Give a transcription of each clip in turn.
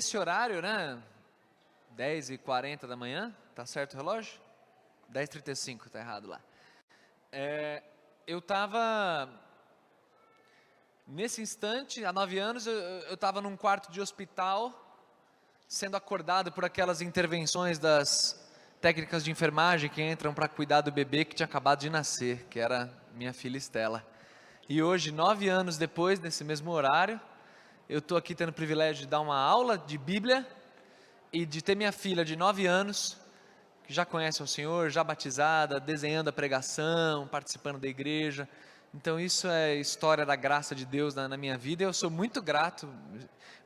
Esse horário, né? 10h40 da manhã, tá certo o relógio? 10h35, tá errado lá. Eu estava, nesse instante, há 9 anos, eu estava num quarto de hospital, sendo acordado por aquelas intervenções das técnicas de enfermagem que entram para cuidar do bebê que tinha acabado de nascer, que era minha filha Estela. E hoje, 9 anos depois, nesse mesmo horário, eu estou aqui tendo o privilégio de dar uma aula de Bíblia e de ter minha filha de 9 anos, que já conhece o Senhor, já batizada, desenhando a pregação, participando da igreja. Então isso é história da graça de Deus na minha vida, e eu sou muito grato,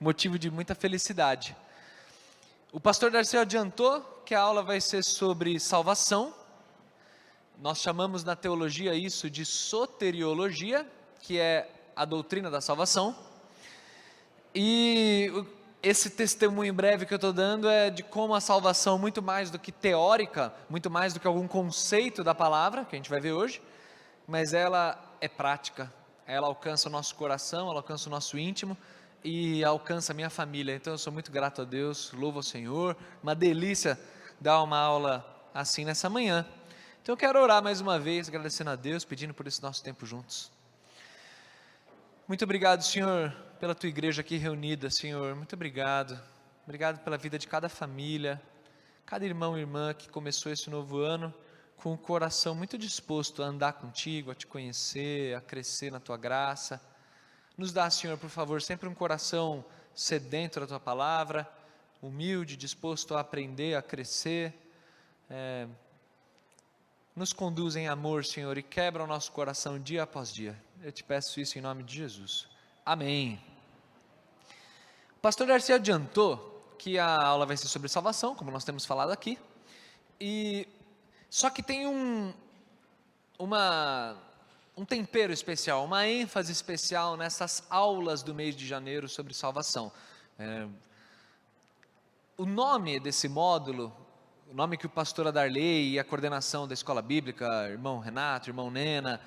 motivo de muita felicidade. O pastor Darcy adiantou que a aula vai ser sobre salvação. Nós chamamos na teologia isso de soteriologia, que é a doutrina da salvação. E esse testemunho breve que eu estou dando é de como a salvação, muito mais do que teórica, muito mais do que algum conceito da palavra, que a gente vai ver hoje, mas ela é prática, ela alcança o nosso coração, ela alcança o nosso íntimo e alcança a minha família. Então eu sou muito grato a Deus, louvo ao Senhor, uma delícia dar uma aula assim nessa manhã. Então eu quero orar mais uma vez, agradecendo a Deus, pedindo por esse nosso tempo juntos. Muito obrigado, Senhor, pela Tua igreja aqui reunida, Senhor, muito obrigado. Obrigado pela vida de cada família, cada irmão e irmã que começou esse novo ano com o coração muito disposto a andar contigo, a Te conhecer, a crescer na Tua graça. Nos dá, Senhor, por favor, sempre um coração sedento da Tua palavra, humilde, disposto a aprender, a crescer. Nos conduz em amor, Senhor, e quebra o nosso coração dia após dia. Eu te peço isso em nome de Jesus. Amém. O pastor Darcy adiantou que a aula vai ser sobre salvação, como nós temos falado aqui, só que tem um tempero especial, uma ênfase especial nessas aulas do mês de janeiro sobre salvação. O nome desse módulo, o nome que o pastor Adarley e a coordenação da escola bíblica, irmão Renato, irmão Nena,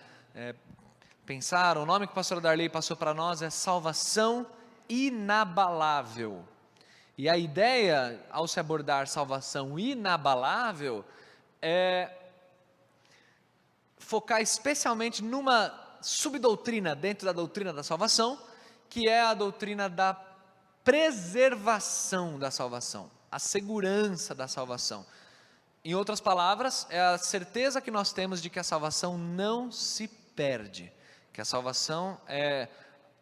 pensaram, o nome que o pastor Adarley passou para nós é salvação inabalável. E a ideia, ao se abordar salvação inabalável, é focar especialmente numa subdoutrina dentro da doutrina da salvação, que é a doutrina da preservação da salvação, a segurança da salvação. Em outras palavras, é a certeza que nós temos de que a salvação não se perde, que a salvação é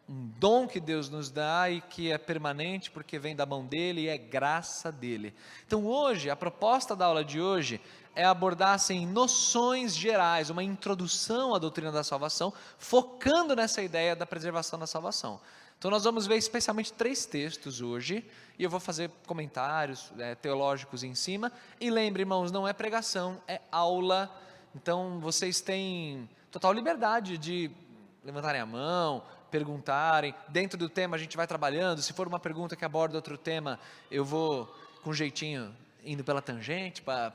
um dom que Deus nos dá e que é permanente porque vem da mão dele e é graça dele. Então hoje, a proposta da aula de hoje é abordar assim, noções gerais, uma introdução à doutrina da salvação, focando nessa ideia da preservação da salvação. Então nós vamos ver especialmente 3 textos hoje, e eu vou fazer comentários teológicos em cima, e lembre, irmãos, não é pregação, é aula, então vocês têm total liberdade de levantarem a mão, perguntarem, dentro do tema a gente vai trabalhando, se for uma pergunta que aborda outro tema, eu vou com jeitinho indo pela tangente, para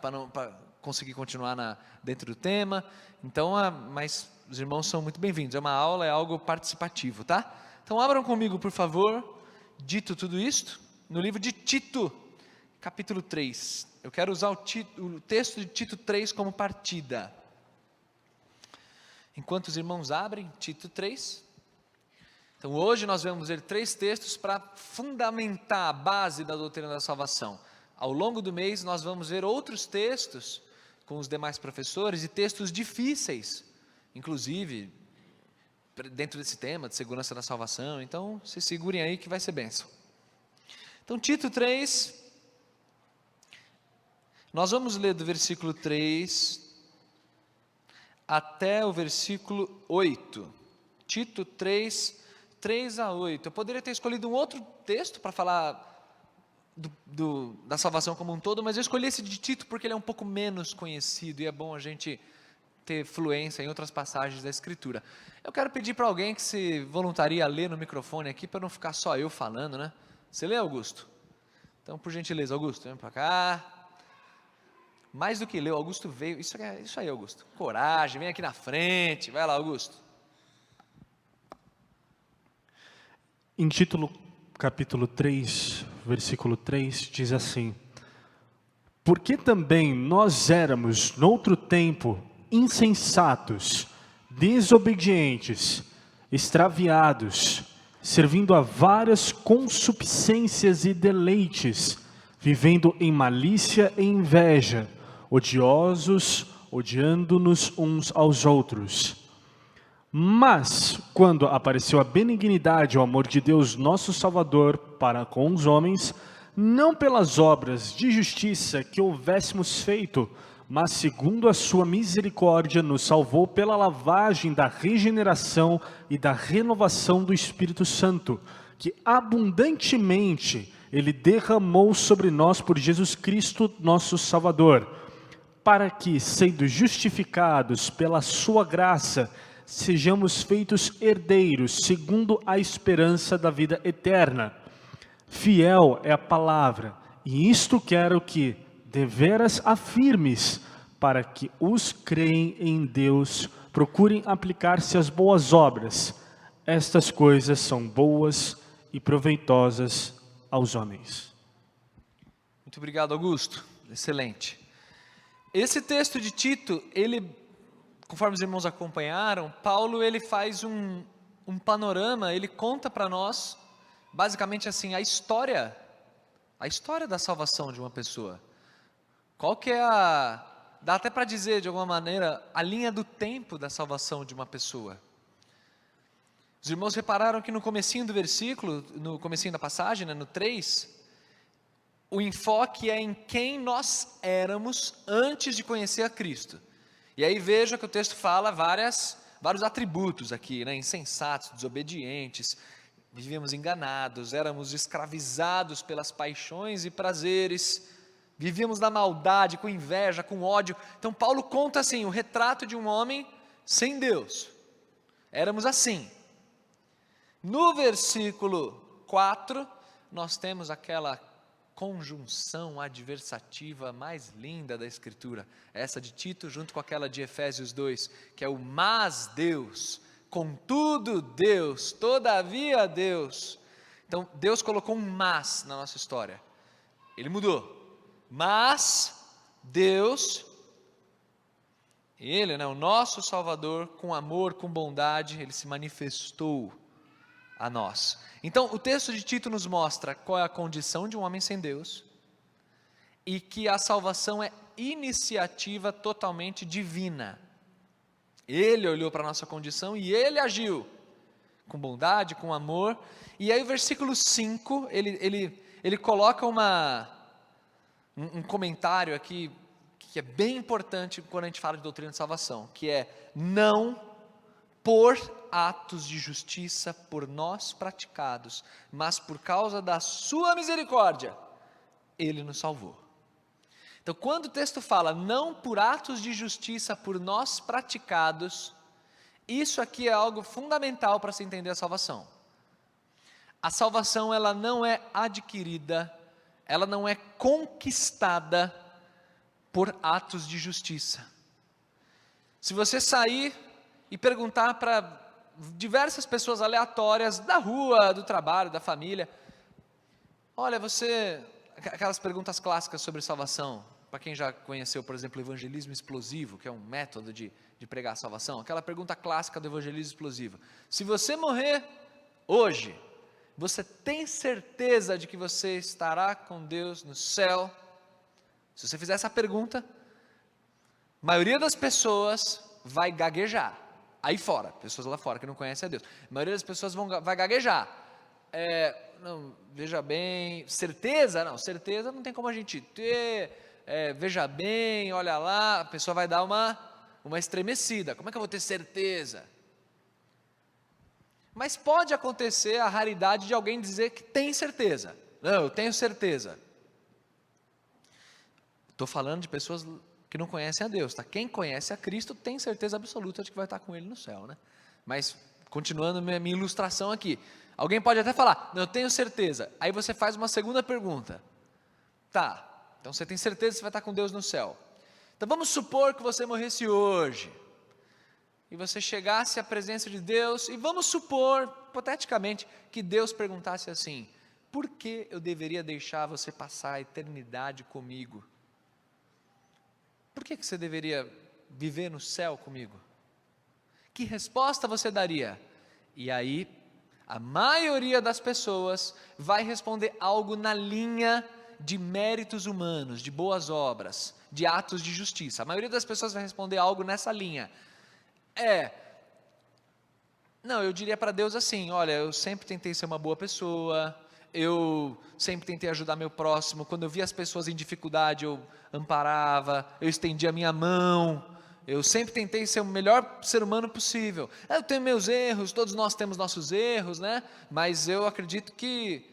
conseguir continuar dentro do tema, então, mas os irmãos são muito bem-vindos, é uma aula, é algo participativo, tá? Então abram comigo, por favor, dito tudo isto, no livro de Tito, capítulo 3, eu quero usar o texto de Tito 3 como partida. Enquanto os irmãos abrem, Tito 3, então hoje nós vamos ver 3 textos para fundamentar a base da doutrina da salvação. Ao longo do mês nós vamos ver outros textos com os demais professores e textos difíceis, inclusive dentro desse tema de segurança da salvação, então se segurem aí que vai ser bênção. Então Tito 3, nós vamos ler do versículo 3 até o versículo 8, Tito 3, 3 a 8, eu poderia ter escolhido um outro texto para falar da salvação como um todo, mas eu escolhi esse de Tito porque ele é um pouco menos conhecido e é bom a gente ter fluência em outras passagens da Escritura. Eu quero pedir para alguém que se voluntaria a ler no microfone aqui, para não ficar só eu falando, né? Você lê, Augusto? Então, por gentileza, Augusto, vem para cá. Mais do que leu, Augusto veio, isso aí, Augusto, coragem, vem aqui na frente, vai lá, Augusto. Em Tito capítulo 3, versículo 3, diz assim: porque também nós éramos, noutro tempo, insensatos, desobedientes, extraviados, servindo a várias concupiscências e deleites, vivendo em malícia e inveja, odiosos, odiando-nos uns aos outros. Mas, quando apareceu a benignidade e o amor de Deus, nosso Salvador, para com os homens, não pelas obras de justiça que houvéssemos feito, mas segundo a sua misericórdia, nos salvou pela lavagem da regeneração e da renovação do Espírito Santo, que abundantemente Ele derramou sobre nós por Jesus Cristo, nosso Salvador, para que, sendo justificados pela sua graça, sejamos feitos herdeiros, segundo a esperança da vida eterna. Fiel é a palavra, e isto quero que deveras afirmes, para que os creem em Deus procurem aplicar-se às boas obras. Estas coisas são boas e proveitosas aos homens. Muito obrigado, Augusto. Excelente. Esse texto de Tito, conforme os irmãos acompanharam, Paulo ele faz um panorama, ele conta para nós, basicamente assim, a história da salvação de uma pessoa. Qual que é dá até para dizer de alguma maneira, a linha do tempo da salvação de uma pessoa. Os irmãos repararam que no comecinho do versículo, no comecinho da passagem, no 3, o enfoque é em quem nós éramos antes de conhecer a Cristo. E aí veja que o texto fala vários atributos aqui, né? Insensatos, desobedientes, vivíamos enganados, éramos escravizados pelas paixões e prazeres, vivíamos na maldade, com inveja, com ódio. Então Paulo conta assim, o retrato de um homem sem Deus. Éramos assim. No versículo 4, nós temos aquela conjunção adversativa mais linda da Escritura, essa de Tito junto com aquela de Efésios 2, que é o mas Deus, contudo Deus, todavia Deus. Então Deus colocou um mas na nossa história, Ele mudou, mas Deus, Ele, o nosso Salvador, com amor, com bondade, Ele se manifestou a nós. Então o texto de Tito nos mostra qual é a condição de um homem sem Deus e que a salvação é iniciativa totalmente divina. Ele olhou para a nossa condição e Ele agiu com bondade, com amor. E aí o versículo 5, ele coloca um comentário aqui que é bem importante quando a gente fala de doutrina de salvação, que é: não por atos de justiça por nós praticados, mas por causa da sua misericórdia, Ele nos salvou. Então quando o texto fala, não por atos de justiça por nós praticados, isso aqui é algo fundamental para se entender a salvação. A salvação ela não é adquirida, ela não é conquistada por atos de justiça. Se você sair e perguntar para diversas pessoas aleatórias da rua, do trabalho, da família, olha, aquelas perguntas clássicas sobre salvação, para quem já conheceu, por exemplo, o evangelismo explosivo, que é um método de pregar a salvação, aquela pergunta clássica do evangelismo explosivo: se você morrer hoje, você tem certeza de que você estará com Deus no céu? Se você fizer essa pergunta, a maioria das pessoas vai gaguejar. Aí fora, pessoas lá fora que não conhecem a Deus, a maioria das pessoas vai gaguejar. Não, veja bem, certeza? Não, certeza não tem como a gente ter. Veja bem, olha lá, a pessoa vai dar uma estremecida. Como é que eu vou ter certeza? Mas pode acontecer a raridade de alguém dizer que tem certeza. Não, eu tenho certeza. Estou falando de pessoas que não conhecem a Deus, tá? Quem conhece a Cristo tem certeza absoluta de que vai estar com Ele no céu, né? Mas, continuando minha ilustração aqui, alguém pode até falar, não, eu tenho certeza. Aí você faz uma segunda pergunta. Tá, então você tem certeza que você vai estar com Deus no céu. Então vamos supor que você morresse hoje, e você chegasse à presença de Deus, e vamos supor, hipoteticamente, que Deus perguntasse assim: por que eu deveria deixar você passar a eternidade comigo? Por que você deveria viver no céu comigo? Que resposta você daria? E aí, a maioria das pessoas vai responder algo na linha de méritos humanos, de boas obras, de atos de justiça. A maioria das pessoas vai responder algo nessa linha. Não, eu diria para Deus assim: olha, eu sempre tentei ser uma boa pessoa, eu sempre tentei ajudar meu próximo, quando eu via as pessoas em dificuldade eu amparava, eu estendia a minha mão, eu sempre tentei ser o melhor ser humano possível. Eu tenho meus erros, todos nós temos nossos erros, né? Mas eu acredito que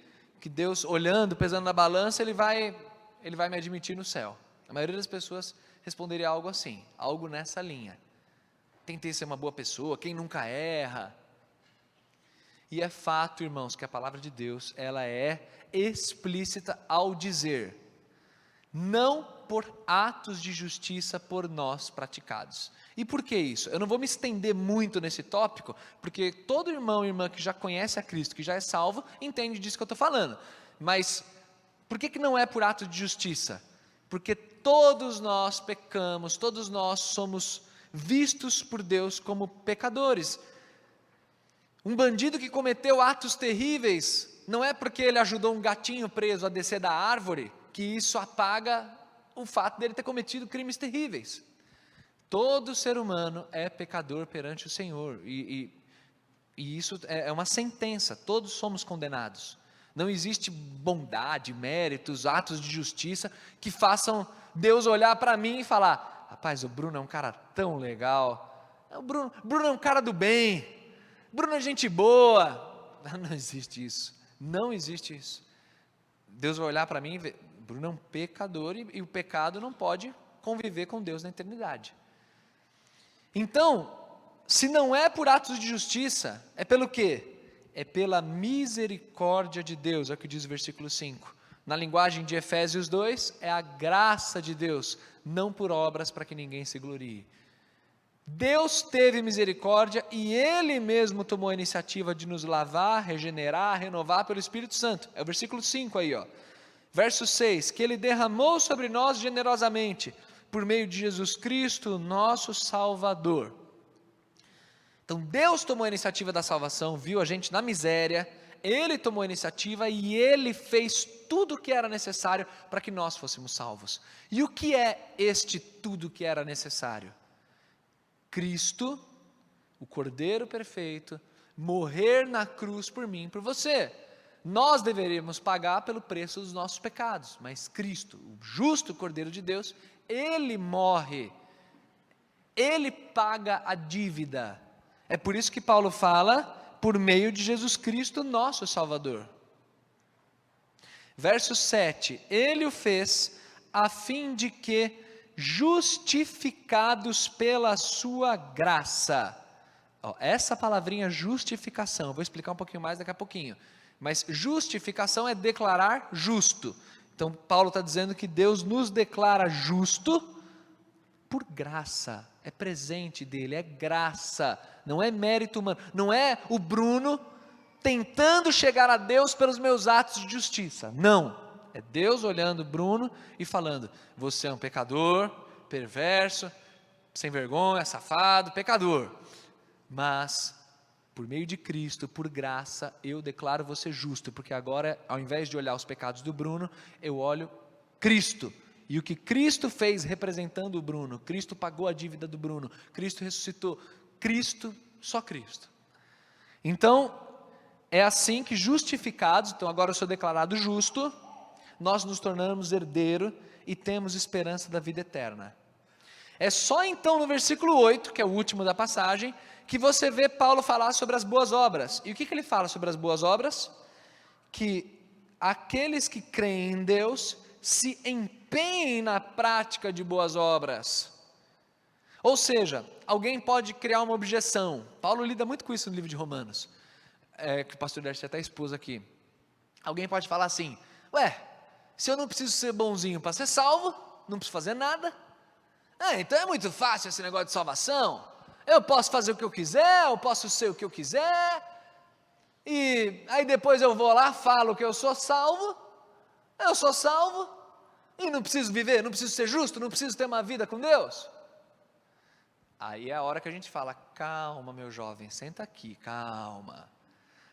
Deus, olhando, pesando na balança, Ele vai me admitir no céu. A maioria das pessoas responderia algo assim, algo nessa linha. Tentei ser uma boa pessoa, quem nunca erra. E é fato, irmãos, que a palavra de Deus, ela é explícita ao dizer: não por atos de justiça por nós praticados. E por que isso? Eu não vou me estender muito nesse tópico, porque todo irmão e irmã que já conhece a Cristo, que já é salvo, entende disso que eu estou falando. Mas por que não é por ato de justiça? Porque todos nós pecamos, todos nós somos vistos por Deus como pecadores. Um bandido que cometeu atos terríveis, não é porque ele ajudou um gatinho preso a descer da árvore, que isso apaga o fato dele ter cometido crimes terríveis. Todo ser humano é pecador perante o Senhor, e isso é uma sentença, todos somos condenados. Não existe bondade, méritos, atos de justiça que façam Deus olhar para mim e falar: rapaz, o Bruno é um cara tão legal, o Bruno é um cara do bem, Bruno é gente boa. Não existe isso, não existe isso. Deus vai olhar para mim e ver: Bruno é um pecador, e o pecado não pode conviver com Deus na eternidade. Então, se não é por atos de justiça, é pelo quê? É pela misericórdia de Deus, é o que diz o versículo 5. Na linguagem de Efésios 2, é a graça de Deus, não por obras para que ninguém se glorie. Deus teve misericórdia e Ele mesmo tomou a iniciativa de nos lavar, regenerar, renovar pelo Espírito Santo. É o versículo 5 aí, ó. Verso 6, que Ele derramou sobre nós generosamente, por meio de Jesus Cristo, nosso Salvador. Então Deus tomou a iniciativa da salvação, viu a gente na miséria, Ele tomou a iniciativa e Ele fez tudo o que era necessário para que nós fôssemos salvos. E o que é este tudo que era necessário? Cristo, o Cordeiro perfeito, morrer na cruz por mim e por você. Nós deveríamos pagar pelo preço dos nossos pecados, mas Cristo, o justo Cordeiro de Deus, Ele morre, Ele paga a dívida. É por isso que Paulo fala, por meio de Jesus Cristo, nosso Salvador. Verso 7, Ele o fez a fim de que, justificados pela sua graça. Essa palavrinha justificação, eu vou explicar um pouquinho mais daqui a pouquinho, mas justificação é declarar justo. Então Paulo está dizendo que Deus nos declara justo por graça, é presente dele, é graça, não é mérito humano, não é o Bruno tentando chegar a Deus pelos meus atos de justiça, não. É Deus olhando Bruno e falando: você é um pecador, perverso, sem vergonha, safado, pecador. Mas, por meio de Cristo, por graça, eu declaro você justo, porque agora, ao invés de olhar os pecados do Bruno, eu olho Cristo. E o que Cristo fez representando o Bruno, Cristo pagou a dívida do Bruno, Cristo ressuscitou, Cristo, só Cristo. Então, é assim que justificados, então agora eu sou declarado justo, nós nos tornamos herdeiro e temos esperança da vida eterna. É só então no versículo 8, que é o último da passagem, que você vê Paulo falar sobre as boas obras. E o que ele fala sobre as boas obras? Que aqueles que creem em Deus se empenhem na prática de boas obras. Ou seja, alguém pode criar uma objeção. Paulo lida muito com isso no livro de Romanos, que o pastor Darcy até expôs aqui. Alguém pode falar assim: se eu não preciso ser bonzinho para ser salvo, não preciso fazer nada, então é muito fácil esse negócio de salvação, eu posso fazer o que eu quiser, eu posso ser o que eu quiser, e aí depois eu vou lá, falo que eu sou salvo, e não preciso viver, não preciso ser justo, não preciso ter uma vida com Deus. Aí é a hora que a gente fala, calma meu jovem, senta aqui, calma.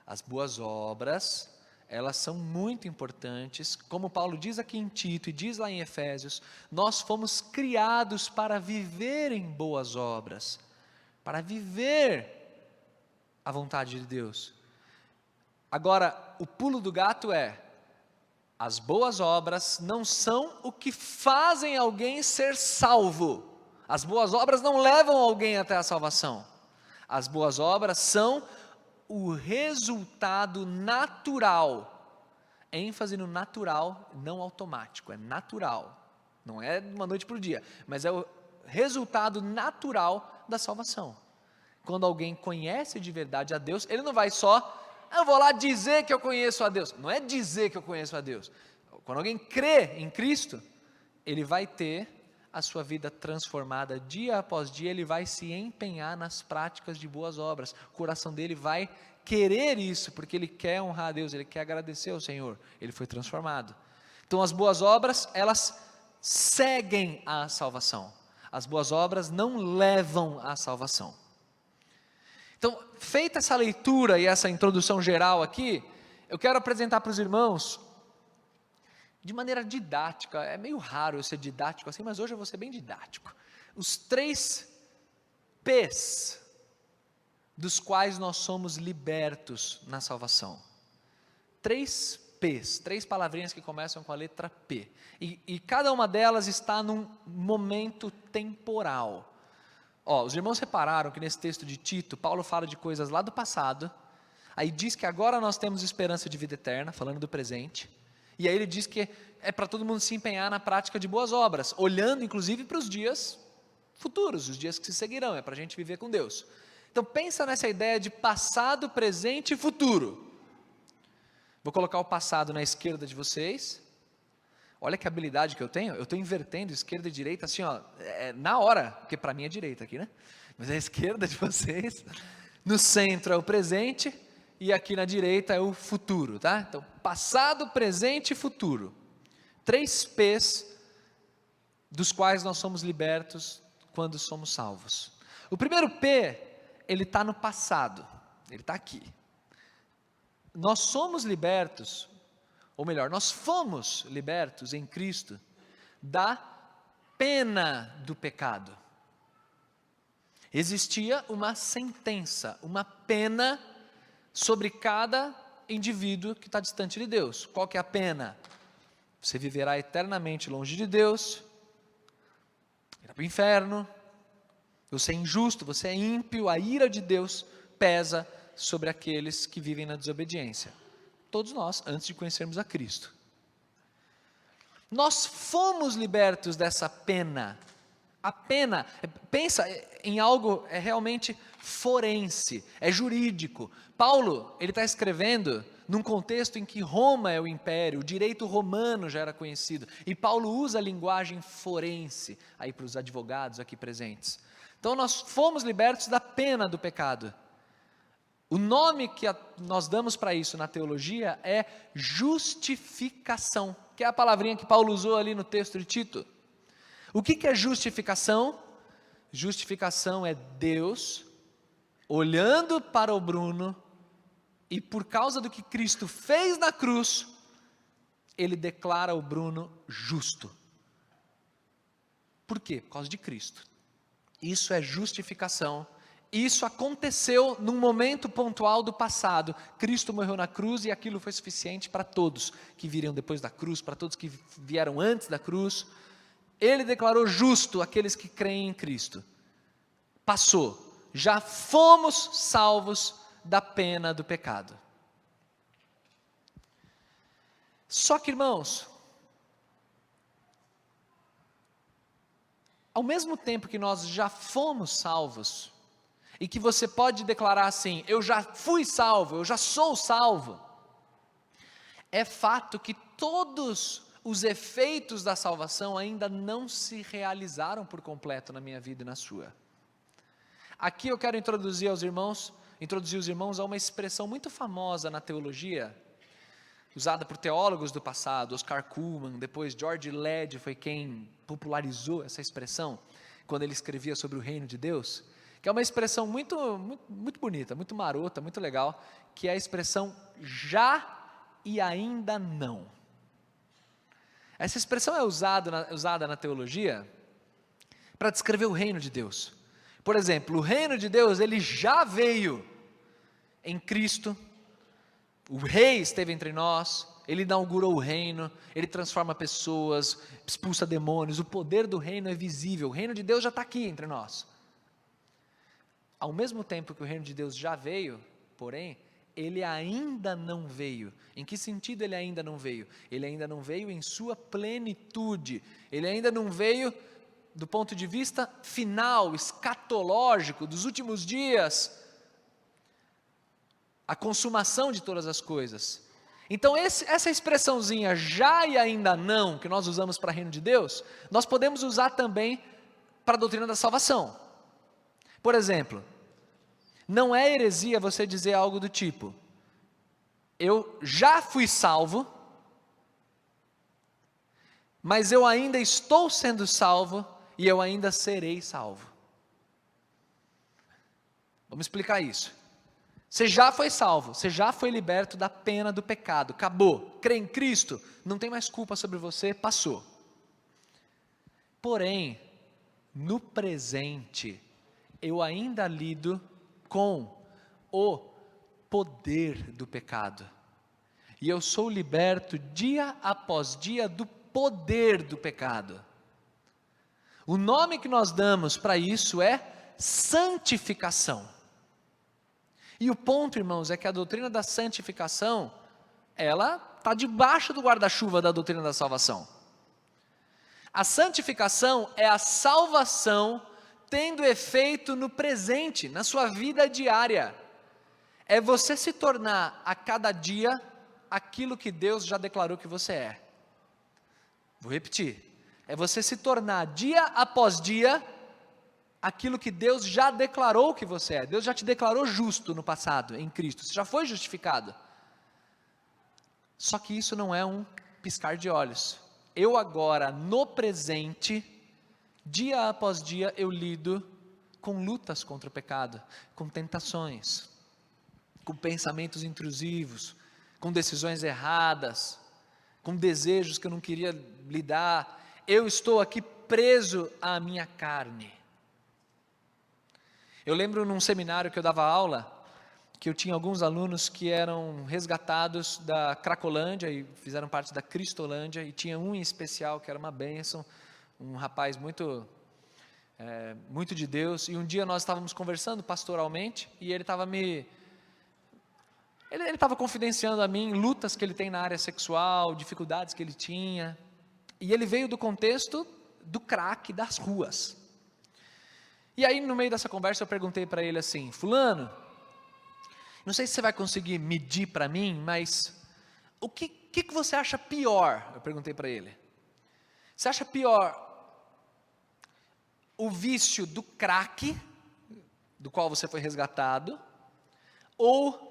As boas obras, elas são muito importantes, como Paulo diz aqui em Tito e diz lá em Efésios, nós fomos criados para viver em boas obras, para viver a vontade de Deus. Agora, o pulo do gato é, as boas obras não são o que fazem alguém ser salvo. As boas obras não levam alguém até a salvação. As boas obras são o resultado natural. ênfase no natural, não automático, é natural. Não é de uma noite para o dia, mas é o resultado natural da salvação. Quando alguém conhece de verdade a Deus, ele não vai só, eu vou lá dizer que eu conheço a Deus. Não é dizer que eu conheço a Deus. Quando alguém crê em Cristo, ele vai ter a sua vida transformada dia após dia, ele vai se empenhar nas práticas de boas obras, o coração dele vai querer isso, porque ele quer honrar a Deus, ele quer agradecer ao Senhor, ele foi transformado. Então as boas obras, elas seguem a salvação, as boas obras não levam à salvação. Então, feita essa leitura e essa introdução geral aqui, eu quero apresentar para os irmãos, de maneira didática, é meio raro eu ser didático assim, mas hoje eu vou ser bem didático, os 3 P's, dos quais nós somos libertos na salvação. 3 P's, 3 palavrinhas que começam com a letra P, e cada uma delas está num momento temporal. Os irmãos repararam que nesse texto de Tito, Paulo fala de coisas lá do passado, aí diz que agora nós temos esperança de vida eterna, falando do presente, e aí ele diz que é para todo mundo se empenhar na prática de boas obras, olhando inclusive para os dias futuros, os dias que se seguirão, é para a gente viver com Deus. Então pensa nessa ideia de passado, presente e futuro. Vou colocar o passado na esquerda de vocês. Olha que habilidade que eu tenho, eu estou invertendo esquerda e direita assim, na hora, porque para mim é direita aqui, né? Mas a esquerda de vocês, no centro é o presente, e aqui na direita é o futuro, tá? Então, passado, presente e futuro. 3 P's, dos quais nós somos libertos quando somos salvos. O primeiro P, ele está no passado, ele está aqui. Nós somos libertos, ou melhor, nós fomos libertos em Cristo da pena do pecado. Existia uma sentença, uma pena sobre cada indivíduo que está distante de Deus. Qual que é a pena? Você viverá eternamente longe de Deus, irá para o inferno, você é injusto, você é ímpio, a ira de Deus pesa sobre aqueles que vivem na desobediência. Todos nós, antes de conhecermos a Cristo. Nós fomos libertos dessa pena. A pena, pensa em algo realmente forense, é jurídico. Paulo, ele está escrevendo num contexto em que Roma é o império, o direito romano já era conhecido, e Paulo usa a linguagem forense, aí para os advogados aqui presentes. Então nós fomos libertos da pena do pecado. O nome que nós damos para isso na teologia é justificação, que é a palavrinha que Paulo usou ali no texto de Tito. O que é justificação? Justificação é Deus olhando para o Bruno e por causa do que Cristo fez na cruz, ele declara o Bruno justo. Por quê? Por causa de Cristo. Isso é justificação. Isso aconteceu num momento pontual do passado. Cristo morreu na cruz e aquilo foi suficiente para todos que viriam depois da cruz, para todos que vieram antes da cruz. Ele declarou justo aqueles que creem em Cristo. Passou. Já fomos salvos da pena do pecado. Só que, irmãos, ao mesmo tempo que nós já fomos salvos, e que você pode declarar assim, eu já fui salvo, eu já sou salvo, é fato que todos os efeitos da salvação ainda não se realizaram por completo na minha vida e na sua. Aqui eu quero introduzir aos irmãos introduzir os irmãos a uma expressão muito famosa na teologia, usada por teólogos do passado, Oscar Cullmann, depois George Led foi quem popularizou essa expressão, quando ele escrevia sobre o reino de Deus, que é uma expressão muito bonita, muito marota, muito legal, que é a expressão já e ainda não. Essa expressão é usada na teologia para descrever o reino de Deus. Por exemplo, o reino de Deus, ele já veio em Cristo, o rei esteve entre nós, ele inaugurou o reino, ele transforma pessoas, expulsa demônios, o poder do reino é visível, o reino de Deus já está aqui entre nós. Ao mesmo tempo que o reino de Deus já veio, porém, ele ainda não veio. Em que sentido ele ainda não veio? Ele ainda não veio em sua plenitude, ele ainda não veio do ponto de vista final, escatológico, dos últimos dias, a consumação de todas as coisas. Então essa expressãozinha já e ainda não, que nós usamos para o reino de Deus, nós podemos usar também para a doutrina da salvação. Por exemplo, não é heresia você dizer algo do tipo: eu já fui salvo, mas eu ainda estou sendo salvo e eu ainda serei salvo. Vamos explicar isso. Você já foi salvo, você já foi liberto da pena do pecado, acabou. Crê em Cristo, não tem mais culpa sobre você, passou. Porém, no presente, eu ainda lido com o poder do pecado. E eu sou liberto dia após dia do poder do pecado. O nome que nós damos para isso é santificação. E o ponto, irmãos, é que a doutrina da santificação, ela está debaixo do guarda-chuva da doutrina da salvação. A santificação é a salvação tendo efeito no presente, na sua vida diária. É você se tornar a cada dia aquilo que Deus já declarou que você é. Vou repetir. É você se tornar dia após dia aquilo que Deus já declarou que você é. Deus já te declarou justo no passado, em Cristo. Você já foi justificado. Só que isso não é um piscar de olhos. Eu agora, no presente, dia após dia, eu lido com lutas contra o pecado, com tentações, com pensamentos intrusivos, com decisões erradas, com desejos que eu não queria lidar. Eu estou aqui preso à minha carne. Eu lembro num seminário que eu dava aula, que eu tinha alguns alunos que eram resgatados da Cracolândia e fizeram parte da Cristolândia, e tinha um em especial que era uma bênção, um rapaz muito de Deus, e um dia nós estávamos conversando pastoralmente, e ele estava ele estava confidenciando a mim lutas que ele tem na área sexual, dificuldades que ele tinha, e ele veio do contexto do crack das ruas. E aí no meio dessa conversa eu perguntei para ele assim: fulano, não sei se você vai conseguir medir para mim, mas o que você acha pior? Eu perguntei para ele. Você acha pior o vício do crack, do qual você foi resgatado, ou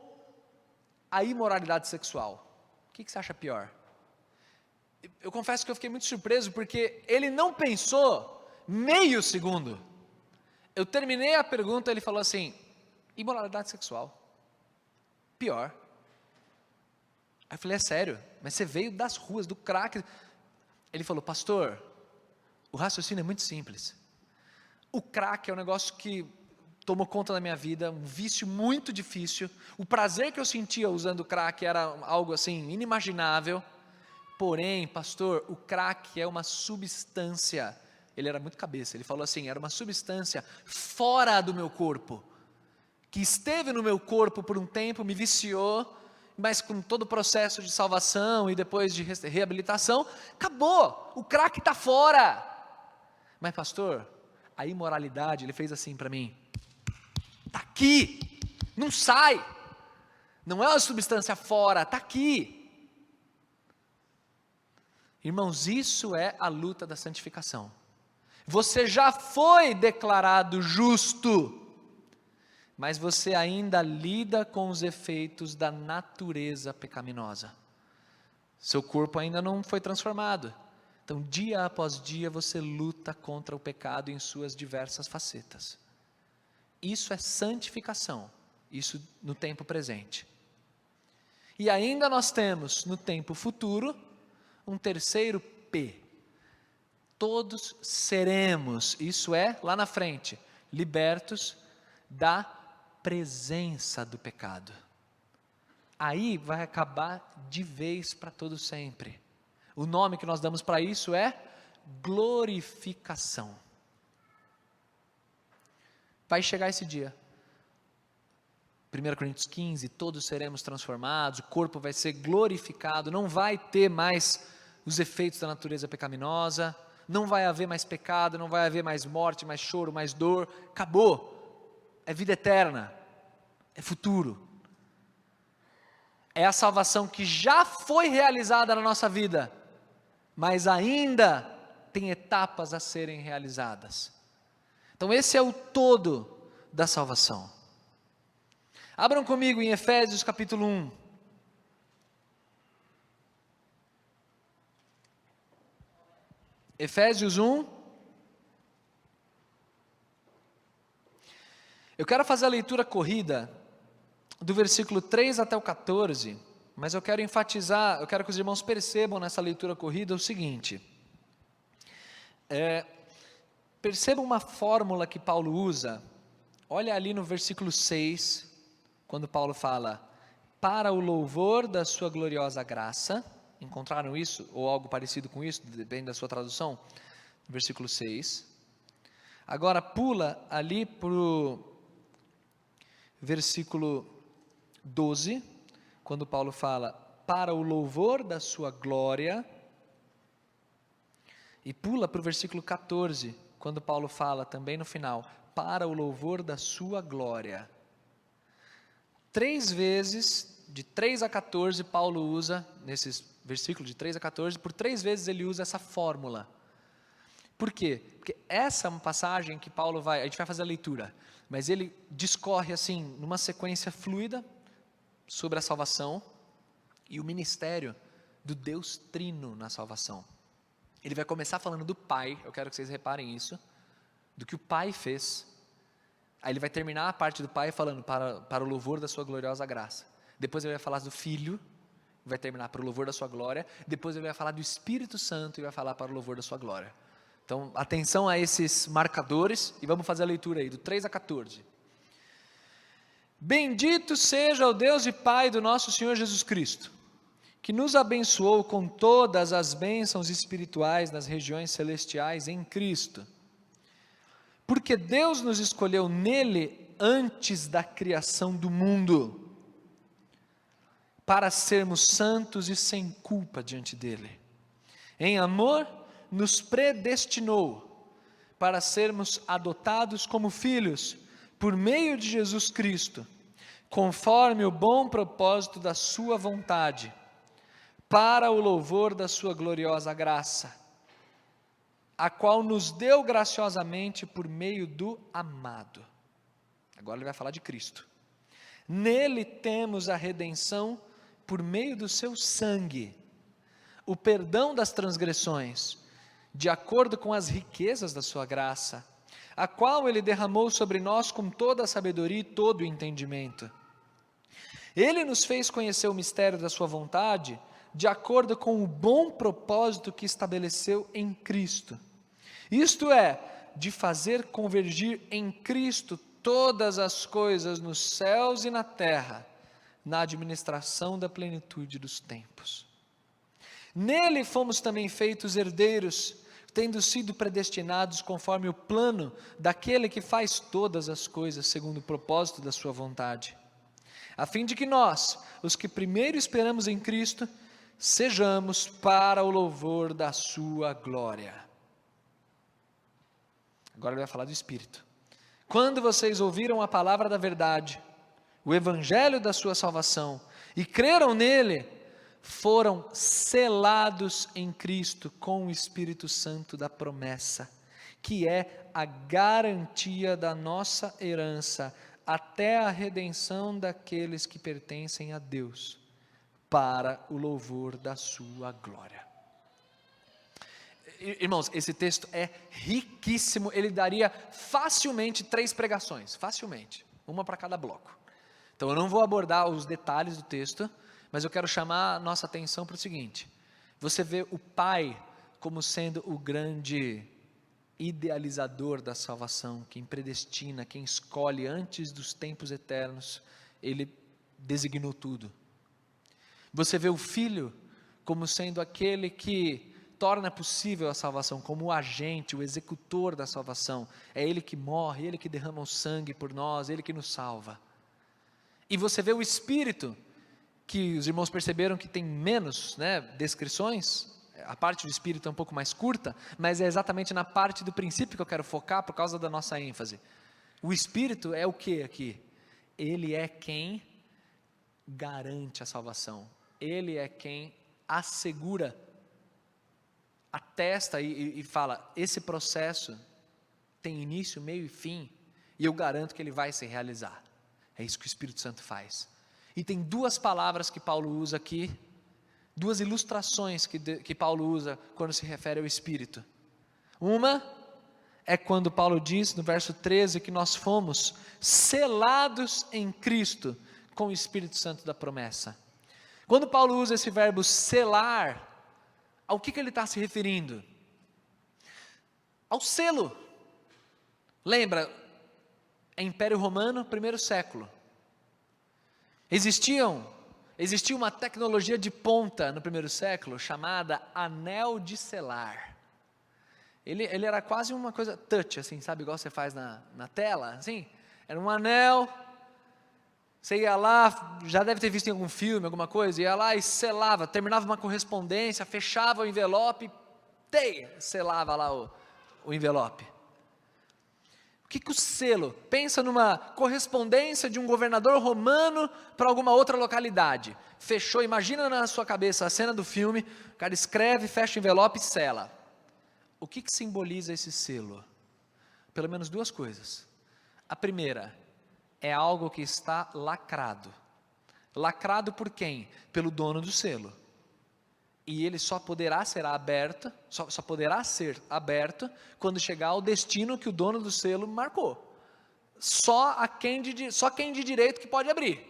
a imoralidade sexual? O que você acha pior? Eu confesso que eu fiquei muito surpreso, porque ele não pensou meio segundo. Eu terminei a pergunta, ele falou assim: imoralidade sexual. Pior. Aí eu falei: é sério? Mas você veio das ruas, do crack. Ele falou: pastor, o raciocínio é muito simples. O crack é um negócio que tomou conta da minha vida, um vício muito difícil. O prazer que eu sentia usando o crack era algo assim inimaginável. Porém, pastor, o crack é uma substância. Ele era muito cabeça, ele falou assim: era uma substância fora do meu corpo, que esteve no meu corpo por um tempo, me viciou, mas com todo o processo de salvação e depois de reabilitação, acabou, o crack está fora. Mas pastor, a imoralidade, ele fez assim para mim: está aqui, não sai, não é uma substância fora, está aqui. Irmãos, isso é a luta da santificação. Você já foi declarado justo, mas você ainda lida com os efeitos da natureza pecaminosa. Seu corpo ainda não foi transformado. Então, dia após dia, você luta contra o pecado em suas diversas facetas. Isso é santificação, isso no tempo presente. E ainda nós temos, no tempo futuro, um terceiro P. Todos seremos, isso é, lá na frente, libertos da presença do pecado. Aí vai acabar de vez para todo sempre. O nome que nós damos para isso é glorificação. Vai chegar esse dia. 1 Coríntios 15, todos seremos transformados, o corpo vai ser glorificado, não vai ter mais os efeitos da natureza pecaminosa, não vai haver mais pecado, não vai haver mais morte, mais choro, mais dor, acabou, é vida eterna, é futuro. É a salvação que já foi realizada na nossa vida, mas ainda tem etapas a serem realizadas. Então esse é o todo da salvação. Abram comigo em Efésios capítulo 1. Efésios 1. Eu quero fazer a leitura corrida do versículo 3 até o 14, mas eu quero enfatizar, eu quero que os irmãos percebam nessa leitura corrida o seguinte. Percebam uma fórmula que Paulo usa. Olha ali no versículo 6, quando Paulo fala, para o louvor da sua gloriosa graça. Encontraram isso? Ou algo parecido com isso, depende da sua tradução? Versículo 6. Agora pula ali para o versículo 12, quando Paulo fala, para o louvor da sua glória. E pula para o versículo 14, quando Paulo fala também no final, para o louvor da sua glória. 3 vezes, de 3 a 14, Paulo usa, nesses versículos de 3 a 14, por 3 vezes ele usa essa fórmula. Por quê? Porque essa é uma passagem que Paulo vai, a gente vai fazer a leitura, mas ele discorre assim, numa sequência fluida, sobre a salvação e o ministério do Deus Trino na salvação. Ele vai começar falando do Pai, eu quero que vocês reparem isso, do que o Pai fez. Aí ele vai terminar a parte do Pai falando para o louvor da sua gloriosa graça. Depois ele vai falar do Filho, vai terminar para o louvor da sua glória. Depois ele vai falar do Espírito Santo e vai falar para o louvor da sua glória. Então, atenção a esses marcadores e vamos fazer a leitura aí, do 3 a 14. Bendito seja o Deus e Pai do nosso Senhor Jesus Cristo, que nos abençoou com todas as bênçãos espirituais nas regiões celestiais em Cristo. Porque Deus nos escolheu nele antes da criação do mundo, para sermos santos e sem culpa diante dele. Em amor, nos predestinou para sermos adotados como filhos, por meio de Jesus Cristo, conforme o bom propósito da sua vontade, para o louvor da sua gloriosa graça, a qual nos deu graciosamente por meio do amado. Agora ele vai falar de Cristo. Nele temos a redenção por meio do seu sangue, o perdão das transgressões, de acordo com as riquezas da sua graça, a qual ele derramou sobre nós com toda a sabedoria e todo o entendimento. Ele nos fez conhecer o mistério da sua vontade, de acordo com o bom propósito que estabeleceu em Cristo. Isto é, de fazer convergir em Cristo todas as coisas nos céus e na terra, na administração da plenitude dos tempos. Nele fomos também feitos herdeiros, tendo sido predestinados conforme o plano daquele que faz todas as coisas segundo o propósito da sua vontade, a fim de que nós, os que primeiro esperamos em Cristo, sejamos para o louvor da sua glória. Agora ele vai falar do Espírito. Quando vocês ouviram a palavra da verdade, o evangelho da sua salvação, e creram nele, foram selados em Cristo com o Espírito Santo da promessa, que é a garantia da nossa herança até a redenção daqueles que pertencem a Deus, para o louvor da sua glória. Irmãos, esse texto é riquíssimo, ele daria facilmente 3 pregações, facilmente, uma para cada bloco. Então eu não vou abordar os detalhes do texto, mas eu quero chamar a nossa atenção para o seguinte: você vê o Pai como sendo o grande idealizador da salvação, quem predestina, quem escolhe antes dos tempos eternos, ele designou tudo. Você vê o Filho como sendo aquele que torna possível a salvação, como o agente, o executor da salvação. É Ele que morre, Ele que derrama o sangue por nós, Ele que nos salva. E você vê o Espírito, que os irmãos perceberam que tem menos, descrições. A parte do Espírito é um pouco mais curta, mas é exatamente na parte do princípio que eu quero focar por causa da nossa ênfase. O Espírito é o que aqui? Ele é quem garante a salvação. Ele é quem assegura, atesta e fala: esse processo tem início, meio e fim, e eu garanto que ele vai se realizar. É isso que o Espírito Santo faz. E tem 2 palavras que Paulo usa aqui, 2 ilustrações que Paulo usa quando se refere ao Espírito. Uma é quando Paulo diz no verso 13 que nós fomos selados em Cristo com o Espírito Santo da promessa. Quando Paulo usa esse verbo selar, ao que ele está se referindo? Ao selo. Lembra, é Império Romano, 1º século. Existia uma tecnologia de ponta no 1º século chamada anel de selar. Ele era quase uma coisa touch, assim, sabe, igual você faz na tela, assim. Era um anel. Você ia lá, já deve ter visto em algum filme, alguma coisa, ia lá e selava, terminava uma correspondência, fechava o envelope, selava lá o envelope. O que o selo? Pensa numa correspondência de um governador romano para alguma outra localidade. Fechou, imagina na sua cabeça a cena do filme, o cara escreve, fecha o envelope e sela. O que simboliza esse selo? Pelo menos 2 coisas. A primeira, é algo que está lacrado. Lacrado por quem? Pelo dono do selo. E ele só poderá ser aberto quando chegar ao destino que o dono do selo marcou. Só quem de direito que pode abrir,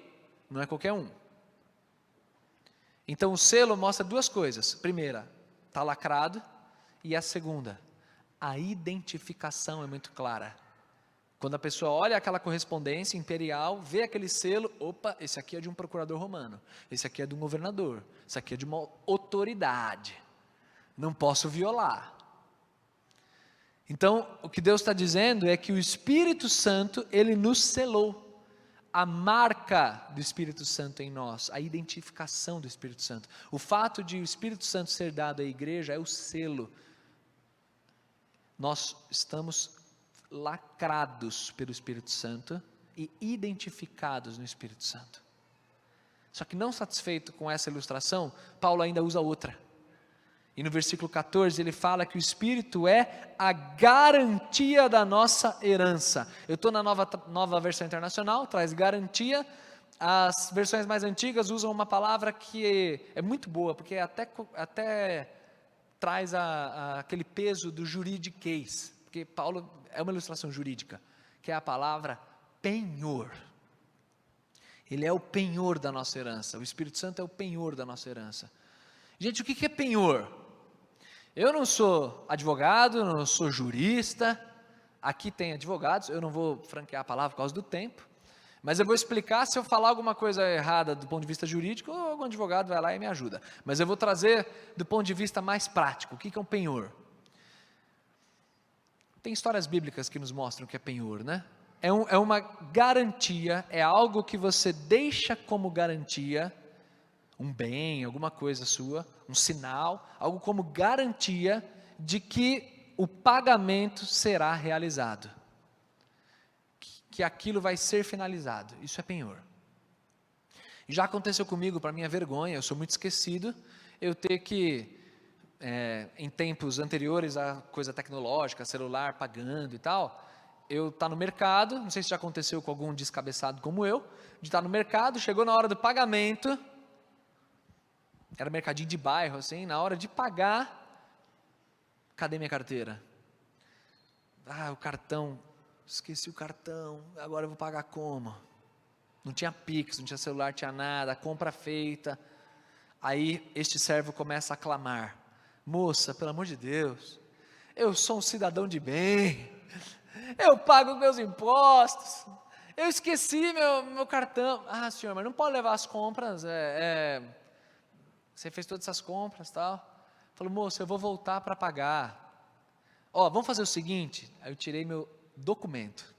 não é qualquer um. Então o selo mostra 2 coisas. Primeira, está lacrado, e a segunda, a identificação é muito clara. Quando a pessoa olha aquela correspondência imperial, vê aquele selo, opa, esse aqui é de um procurador romano, esse aqui é de um governador, esse aqui é de uma autoridade, não posso violar. Então, o que Deus está dizendo é que o Espírito Santo, Ele nos selou, a marca do Espírito Santo em nós, a identificação do Espírito Santo. O fato de o Espírito Santo ser dado à igreja é o selo. Nós estamos lacrados pelo Espírito Santo e identificados no Espírito Santo. Só que não satisfeito com essa ilustração, Paulo ainda usa outra. E no versículo 14 ele fala que o Espírito é a garantia da nossa herança. Eu estou na nova versão internacional, traz garantia. As versões mais antigas usam uma palavra que é muito boa, porque até traz aquele peso do juridiquês. Porque Paulo é uma ilustração jurídica, que é a palavra penhor. Ele é o penhor da nossa herança. O Espírito Santo é o penhor da nossa herança. Gente, o que é penhor? Eu não sou advogado, não sou jurista. Aqui tem advogados, eu não vou franquear a palavra por causa do tempo. Mas eu vou explicar, se eu falar alguma coisa errada do ponto de vista jurídico, algum advogado vai lá e me ajuda. Mas eu vou trazer do ponto de vista mais prático. O que é um penhor? Tem histórias bíblicas que nos mostram o que é penhor, né? É uma garantia, é algo que você deixa como garantia, um bem, alguma coisa sua, um sinal, algo como garantia de que o pagamento será realizado, que aquilo vai ser finalizado. Isso é penhor. Já aconteceu comigo, para minha vergonha, eu sou muito esquecido, eu ter que em tempos anteriores à coisa tecnológica, celular pagando e tal, eu estar no mercado, não sei se já aconteceu com algum descabeçado como eu, de estar no mercado, chegou na hora do pagamento, era mercadinho de bairro, assim, na hora de pagar, cadê minha carteira? O cartão, esqueci o cartão, agora eu vou pagar como? Não tinha Pix, não tinha celular, tinha nada, a compra feita. Aí este servo começa a clamar: moça, pelo amor de Deus, eu sou um cidadão de bem, eu pago meus impostos, eu esqueci meu cartão. Senhor, mas não pode levar as compras, você fez todas essas compras, tal. Falou: moça, eu vou voltar para pagar. Vamos fazer o seguinte. Aí eu tirei meu documento.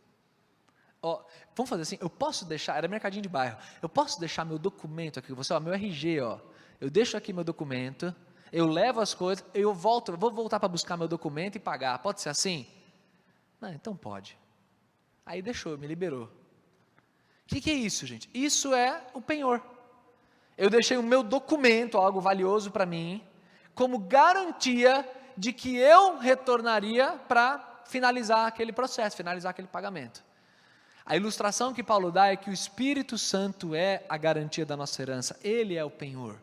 Vamos fazer assim, eu posso deixar, era mercadinho de bairro, eu posso deixar meu documento aqui com você, meu RG, eu deixo aqui meu documento, eu levo as coisas, eu vou voltar para buscar meu documento e pagar, pode ser assim? Não, então pode. Aí deixou, me liberou. O que é isso, gente? Isso é o penhor. Eu deixei o meu documento, algo valioso para mim, como garantia de que eu retornaria para finalizar aquele processo, finalizar aquele pagamento. A ilustração que Paulo dá é que o Espírito Santo é a garantia da nossa herança, Ele é o penhor.